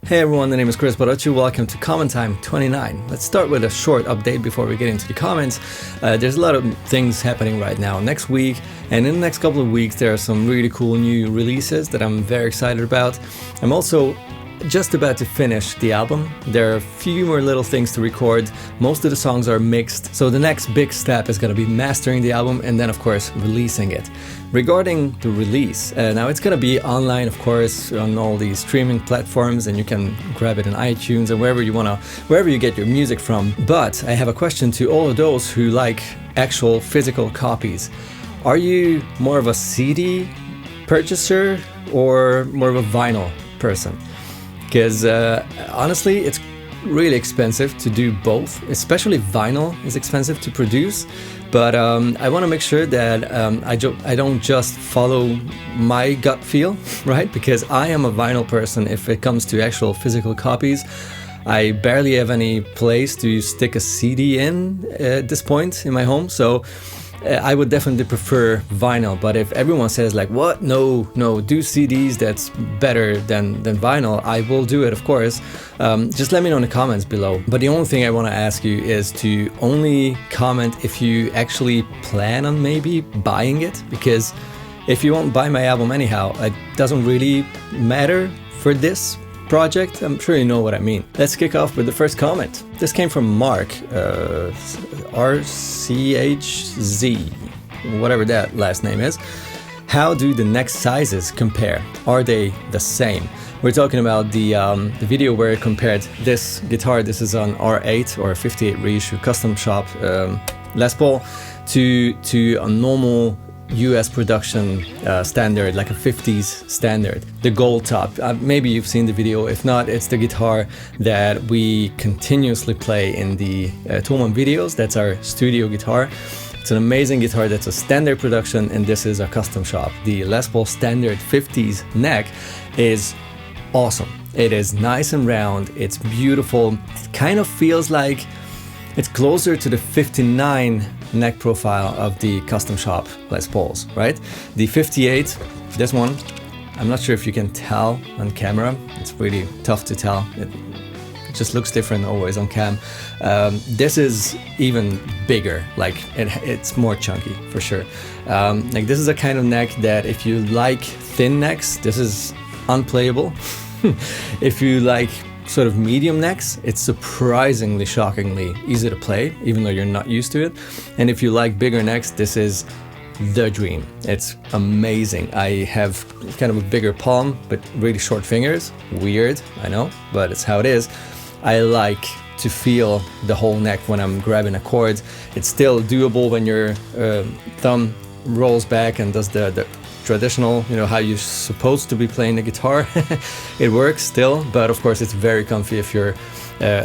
Hey everyone, my name is Kris Barocsi. Welcome to Comment Time 29. Let's start with a short update before we get into the comments. There's a lot of things happening right now next week, and in the next couple of weeks there are some really cool new releases that I'm very excited about. I'm also just about to finish the album. There are a few more little things to record. Most of the songs are mixed, so the next big step is going to be mastering the album and then of course releasing it. Regarding the release, now it's going to be online, of course, on all these streaming platforms, and you can grab it in iTunes and wherever you get your music from. But I have a question to all of those who like actual physical copies. Are you more of a CD purchaser or more of a vinyl person? Because honestly, it's really expensive to do both, especially vinyl is expensive to produce. But I want to make sure that I don't just follow my gut feel, right? Because I am a vinyl person if it comes to actual physical copies. I barely have any place to stick a CD in at this point in my home, so I would definitely prefer vinyl. But if everyone says like, what? No, do CDs, that's better than vinyl, I will do it, of course. Just let me know in the comments below. But the only thing I want to ask you is to only comment if you actually plan on maybe buying it, because if you won't buy my album anyhow, it doesn't really matter for this project. I'm sure you know what I mean. Let's kick off with the first comment. This came from Mark, RCHZ, whatever that last name is. How do the neck sizes compare? Are they the same? We're talking about the video where it compared this guitar. This is an R8 or a 58 reissue custom shop Les Paul to a normal US production standard, like a 50s standard, the gold top. Maybe you've seen the video. If not, it's the guitar that we continuously play in the Thomann videos. That's our studio guitar. It's an amazing guitar that's a standard production, and this is a custom shop. The Les Paul standard 50s neck is awesome. It is nice and round. It's beautiful. It kind of feels like it's closer to the 59 neck profile of the custom shop Les Pauls, right? The 58, this one, I'm not sure if you can tell on camera. It's really tough to tell. It just looks different always on cam. This is even bigger, like it's more chunky for sure. Like this is a kind of neck that if you like thin necks, this is unplayable. If you like sort of medium necks, it's surprisingly, shockingly easy to play, even though you're not used to it. And if you like bigger necks, this is the dream. It's amazing. I have kind of a bigger palm, but really short fingers. Weird, I know, but it's how it is. I like to feel the whole neck when I'm grabbing a chord. It's still doable when your thumb rolls back and does the traditional, you know, how you're supposed to be playing the guitar. It works still, but of course it's very comfy if your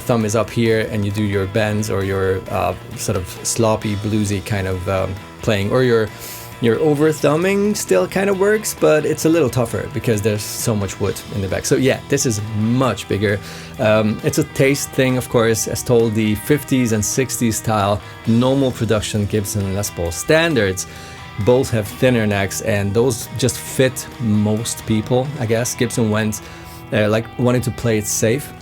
thumb is up here and you do your bends or your sort of sloppy bluesy kind of playing, or your over thumbing still kind of works, but it's a little tougher because there's so much wood in the back. So yeah, this is much bigger. It's a taste thing, of course. As told, the 50s and 60s style normal production Gibson Les Paul standards both have thinner necks, and those just fit most people, I guess. Gibson went like wanting to play it safe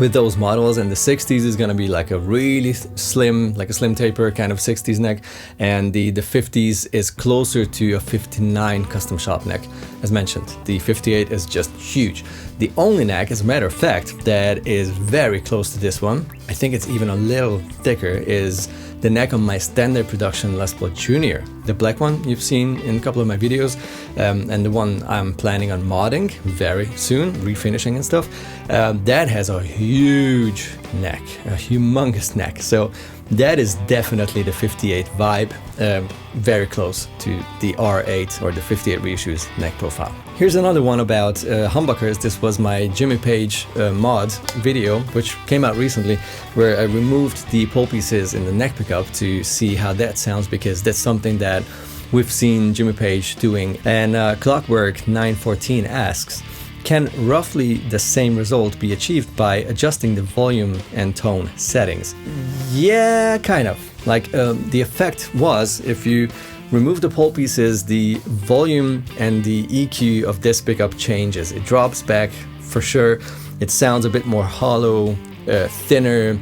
with those models, and the 60s is going to be like a really slim, like a slim taper kind of 60s neck, and the 50s is closer to a 59 custom shop neck. As mentioned, the 58 is just huge. The only neck, as a matter of fact, that is very close to this one, I think it's even a little thicker, is the neck on my standard production Les Paul Junior. The black one you've seen in a couple of my videos, and the one I'm planning on modding very soon, refinishing and stuff, that has a huge neck, a humongous neck. So that is definitely the 58 vibe, very close to the R8 or the 58 reissues neck profile. Here's another one about humbuckers. This was my Jimmy Page mod video, which came out recently, where I removed the pole pieces in the neck pickup to see how that sounds, because that's something that we've seen Jimmy Page doing. And Clockwork 914 asks, can roughly the same result be achieved by adjusting the volume and tone settings? Yeah, kind of. Like the effect was, if you remove the pole pieces, the volume and the EQ of this pickup changes. It drops back for sure. It sounds a bit more hollow, thinner,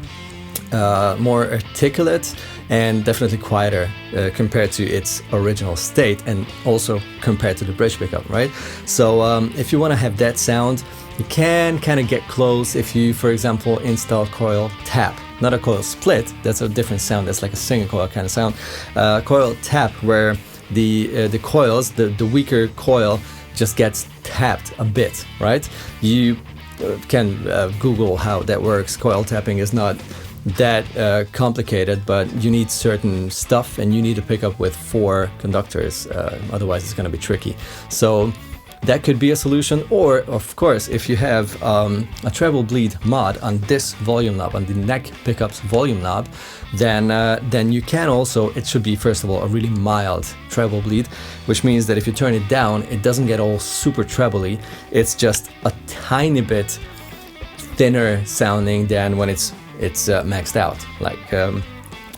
more articulate, and definitely quieter compared to its original state, and also compared to the bridge pickup, right? So if you want to have that sound, you can kind of get close if you, for example, install coil tap. Not a coil split, that's a different sound, that's like a single coil kind of sound. Coil tap, where the coils, the weaker coil just gets tapped a bit, right? You can Google how that works. Coil tapping is not that complicated, but you need certain stuff and you need to pick up with 4 conductors, otherwise it's going to be tricky. So that could be a solution. Or of course, if you have a treble bleed mod on this volume knob, on the neck pickups volume knob, then you can also, it should be first of all a really mild treble bleed, which means that if you turn it down, it doesn't get all super trebly. It's just a tiny bit thinner sounding than when it's maxed out. Like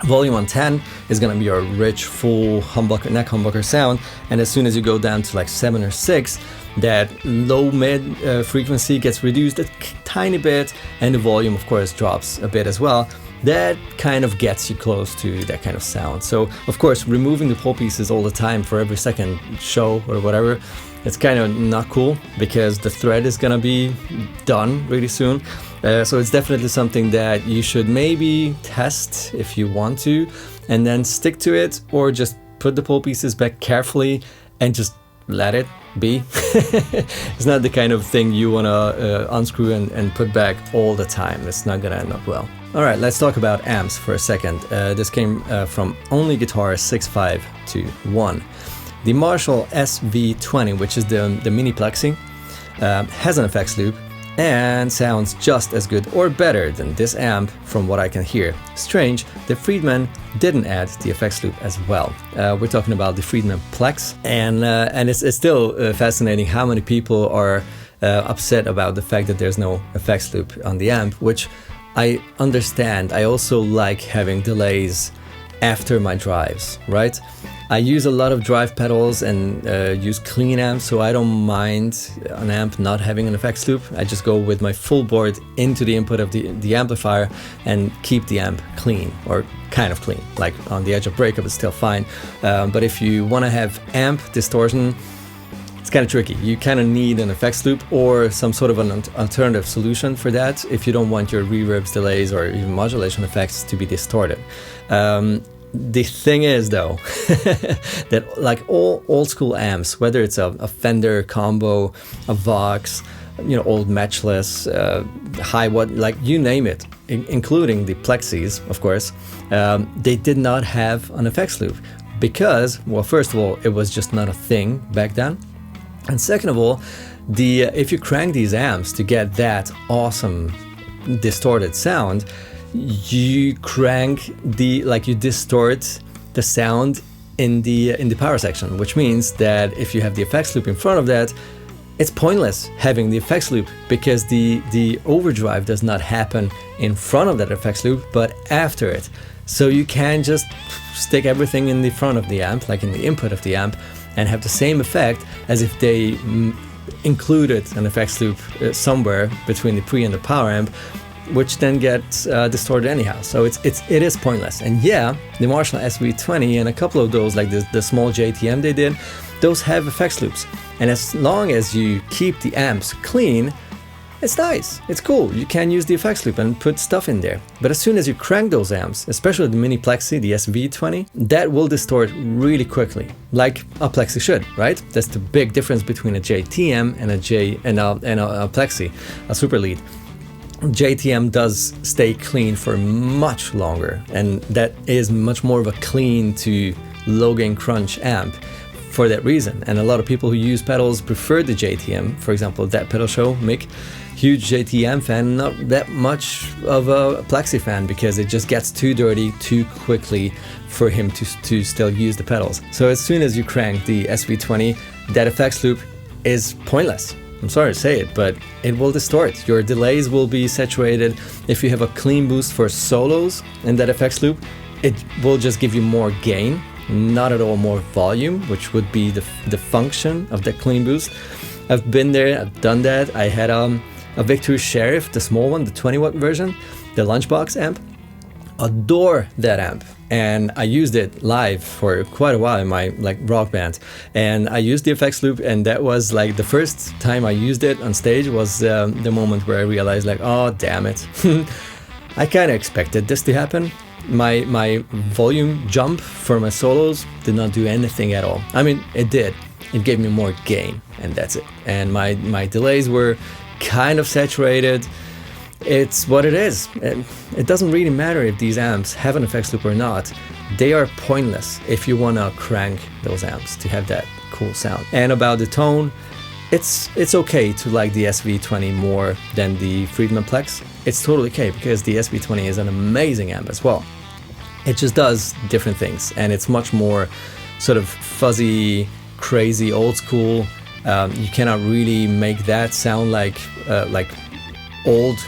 volume on 10 is going to be a rich, full humbucker, neck humbucker sound, and as soon as you go down to like 7 or 6, that low mid frequency gets reduced a tiny bit, and the volume of course drops a bit as well. That kind of gets you close to that kind of sound. So of course, removing the pole pieces all the time for every second show or whatever, it's kind of not cool, because the thread is gonna be done really soon. So it's definitely something that you should maybe test if you want to, and then stick to it, or just put the pole pieces back carefully and just let it be. It's not the kind of thing you want to unscrew and put back all the time. It's not gonna end up well. Alright, let's talk about amps for a second. This came from Only Guitar 6521. The Marshall SV20, which is the mini plexi, has an effects loop and sounds just as good or better than this amp from what I can hear. Strange that Friedman didn't add the effects loop as well. We're talking about the Friedman Plex, and it's still fascinating how many people are upset about the fact that there's no effects loop on the amp, which I understand. I also like having delays after my drives, right? I use a lot of drive pedals and use clean amps, so I don't mind an amp not having an effects loop. I just go with my full board into the input of the amplifier and keep the amp clean, or kind of clean. Like on the edge of breakup, it's still fine. But if you want to have amp distortion, it's kind of tricky. You kind of need an effects loop or some sort of an alternative solution for that if you don't want your reverbs, delays, or even modulation effects to be distorted. The thing is though, that like all old school amps, whether it's a Fender combo, a Vox, old matchless, high watt, like you name it, including the plexis, of course, they did not have an effects loop because, well, first of all, it was just not a thing back then. And second of all, if you crank these amps to get that awesome distorted sound, you crank you distort the sound in the power section, which means that if you have the effects loop in front of that, it's pointless having the effects loop, because the overdrive does not happen in front of that effects loop but after it. So you can just stick everything in the front of the amp, like in the input of the amp, and have the same effect as if they included an effects loop somewhere between the pre and the power amp, which then gets distorted anyhow. So it is pointless. And yeah, the Marshall SV20 and a couple of those, like the small JTM they did, those have effects loops. And as long as you keep the amps clean, it's nice, it's cool. You can use the effects loop and put stuff in there. But as soon as you crank those amps, especially the mini plexi, the SV20, that will distort really quickly, like a plexi should, right? That's the big difference between a JTM and a plexi, a super lead. JTM does stay clean for much longer, and that is much more of a clean to low gain crunch amp for that reason. And a lot of people who use pedals prefer the JTM. For example, that pedal show, Mick, huge JTM fan, not that much of a plexi fan, because it just gets too dirty too quickly for him to still use the pedals. So as soon as you crank the SV20, that effects loop is pointless. I'm sorry to say it, but it will distort. Your delays will be saturated. If you have a clean boost for solos in that effects loop, it will just give you more gain, not at all more volume, which would be the function of the clean boost. I've been there, I've done that. I had a Victory Sheriff, the small one, the 20 watt version, the lunchbox amp. Adore that amp, and I used it live for quite a while in my rock band, and I used the effects loop, and that was like the first time I used it on stage was the moment where I realized like, oh damn it. I kind of expected this to happen. My volume jump for my solos did not do anything at all. I mean, it did. It gave me more gain, and that's it. And my delays were kind of saturated. It's what it is. It doesn't really matter if these amps have an effects loop or not. They are pointless if you want to crank those amps to have that cool sound. And about the tone, it's okay to like the SV20 more than the Friedman Plex. It's totally okay because the SV20 is an amazing amp as well. It just does different things, and it's much more sort of fuzzy, crazy, old school. You cannot really make that sound like old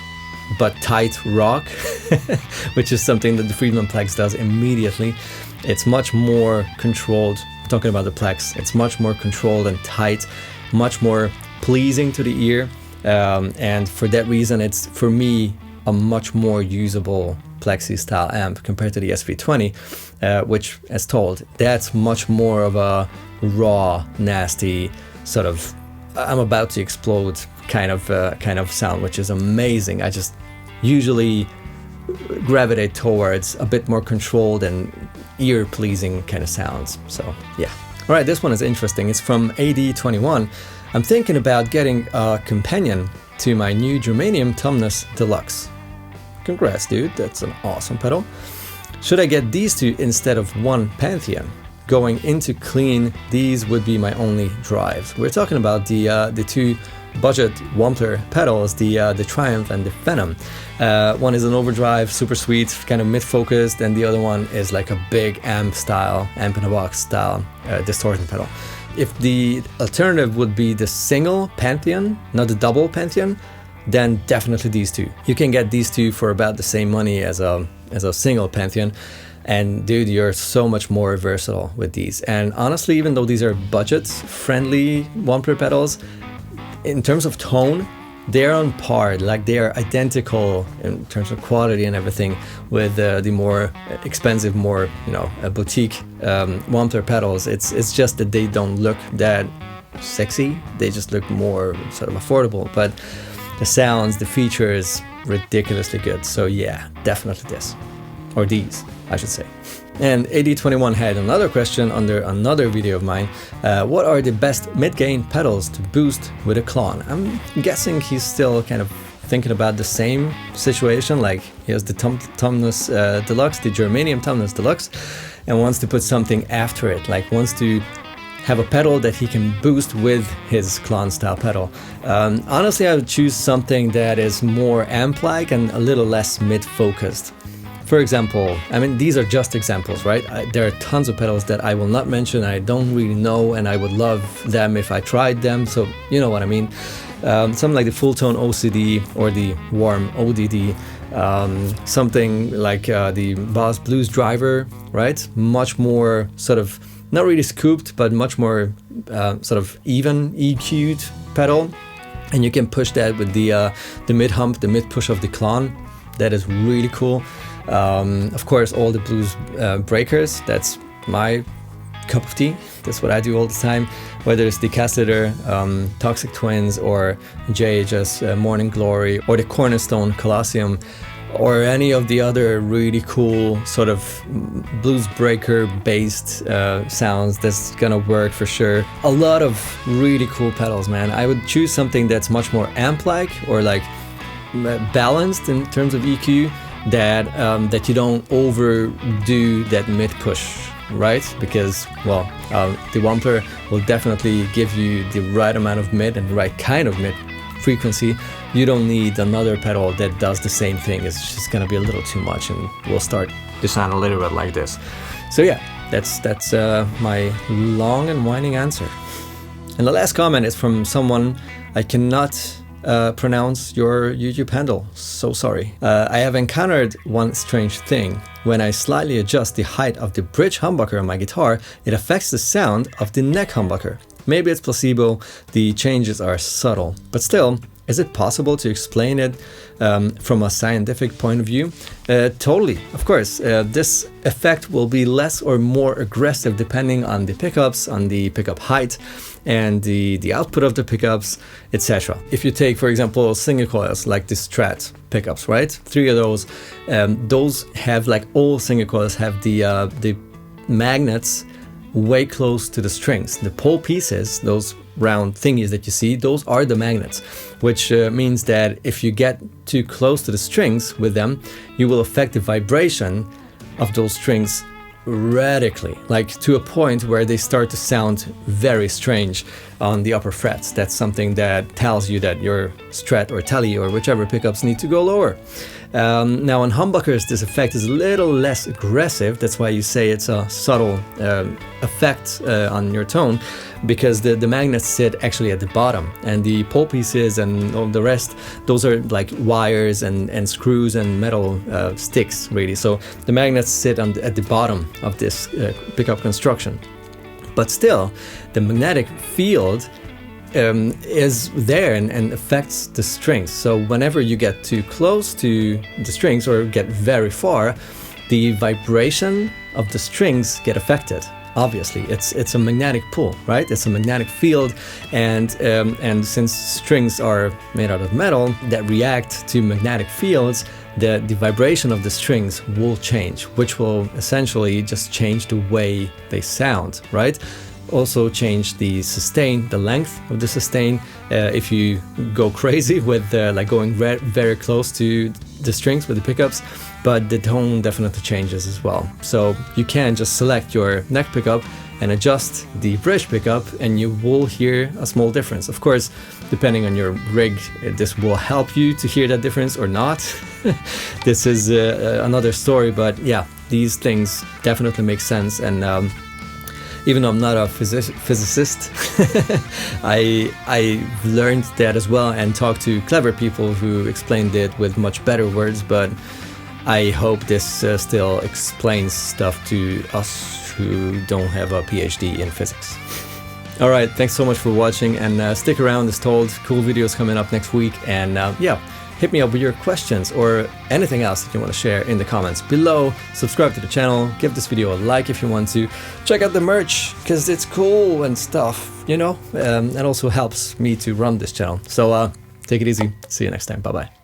but tight rock, which is something that the Friedman Plex does immediately. It's much more controlled. Talking about the Plex, it's much more controlled and tight, much more pleasing to the ear, and for that reason it's, for me, a much more usable plexis style amp compared to the SV20, which, as told, that's much more of a raw, nasty sort of I'm about to explode kind of sound, which is amazing. I just usually gravitate towards a bit more controlled and ear-pleasing kind of sounds. So yeah. All right, this one is interesting. It's from AD21. I'm thinking about getting a companion to my new Germanium Tumnus Deluxe. Congrats, dude. That's an awesome pedal. Should I get these two instead of one Pantheon? Going into clean, these would be my only drives. We're talking about the two budget Wampler pedals, the Triumph and the Venom. One is an Overdrive, super sweet, kind of mid-focused, and the other one is like a big amp in a box style distortion pedal. If the alternative would be the single Pantheon, not the double Pantheon, then definitely these two. You can get these two for about the same money as a single Pantheon. And dude, you're so much more versatile with these. And honestly, even though these are budget-friendly Wampler pedals, in terms of tone, they're on par. Like, they are identical in terms of quality and everything with the more expensive, more boutique Wampler pedals. It's just that they don't look that sexy. They just look more sort of affordable. But the sounds, the features, ridiculously good. So yeah, definitely this. Or these, I should say. And AD21 had another question under another video of mine. What are the best mid-gain pedals to boost with a Klon? I'm guessing he's still kind of thinking about the same situation. Like, he has the Tumnus Deluxe, the Germanium Tumnus Deluxe, and wants to put something after it. Like, wants to have a pedal that he can boost with his Klon style pedal. Honestly, I would choose something that is more amp-like and a little less mid-focused. For example, I mean, these are just examples, right? There are tons of pedals that I will not mention, I don't really know, and I would love them if I tried them, so you know what I mean. Something like the Full Tone OCD or the Warm ODD, something like the Boss Blues Driver, right? Much more sort of, not really scooped, but much more sort of even EQ'd pedal. And you can push that with the mid-hump, the mid-push of the Klon. That is really cool. Of course, all the blues breakers, that's my cup of tea. That's what I do all the time, whether it's the Cassiter, Toxic Twins, or JHS Morning Glory, or the Cornerstone Colosseum, or any of the other really cool sort of blues breaker based sounds. That's gonna work for sure. A lot of really cool pedals, man. I would choose something that's much more amp-like or like balanced in terms of EQ, that you don't overdo that mid push, right? Because, well, the Wampler will definitely give you the right amount of mid and the right kind of mid frequency. You don't need another pedal that does the same thing. It's just gonna be a little too much, and we'll start to sound a little bit like this. So yeah, that's my long and winding answer. And the last comment is from someone I cannot pronounce your YouTube handle. So sorry. I have encountered one strange thing. When I slightly adjust the height of the bridge humbucker on my guitar, it affects the sound of the neck humbucker. Maybe it's placebo, the changes are subtle, but still, is it possible to explain it from a scientific point of view? Totally, of course. This effect will be less or more aggressive depending on the pickups, on the pickup height, and the output of the pickups, etc. If you take, for example, single coils like the Strat pickups, right? 3 of those have, like all single coils, have the magnets way close to the strings. The pole pieces, those round thingies that you see, those are the magnets, which means that if you get too close to the strings with them, you will affect the vibration of those strings radically, like to a point where they start to sound very strange on the upper frets. That's something that tells you that your Strat or Tele or whichever pickups need to go lower. Now on humbuckers, this effect is a little less aggressive. That's why you say it's a subtle effect on your tone, because the magnets sit actually at the bottom, and the pole pieces and all the rest, those are like wires and screws and metal sticks, really. So the magnets sit at the bottom of this pickup construction. But still, the magnetic field is there and affects the strings. So whenever you get too close to the strings or get very far, the vibration of the strings get affected. Obviously, it's a magnetic pull, right? It's a magnetic field, and since strings are made out of metal that react to magnetic fields, the vibration of the strings will change, which will essentially just change the way they sound, right? Also change the sustain, the length of the sustain. If you go crazy with like going very close to the strings with the pickups, but the tone definitely changes as well. So you can just select your neck pickup and adjust the bridge pickup, and you will hear a small difference. Of course, depending on your rig, this will help you to hear that difference or not. This is another story, but yeah, these things definitely make sense. And even though I'm not a physicist, I learned that as well and talked to clever people who explained it with much better words, but I hope this still explains stuff to us who don't have a PhD in physics. Alright, thanks so much for watching, and stick around as told. Cool videos coming up next week, and yeah, hit me up with your questions or anything else that you want to share in the comments below. Subscribe to the channel, give this video a like if you want to. Check out the merch, because it's cool and stuff, you know, and also helps me to run this channel. So take it easy. See you next time. Bye-bye.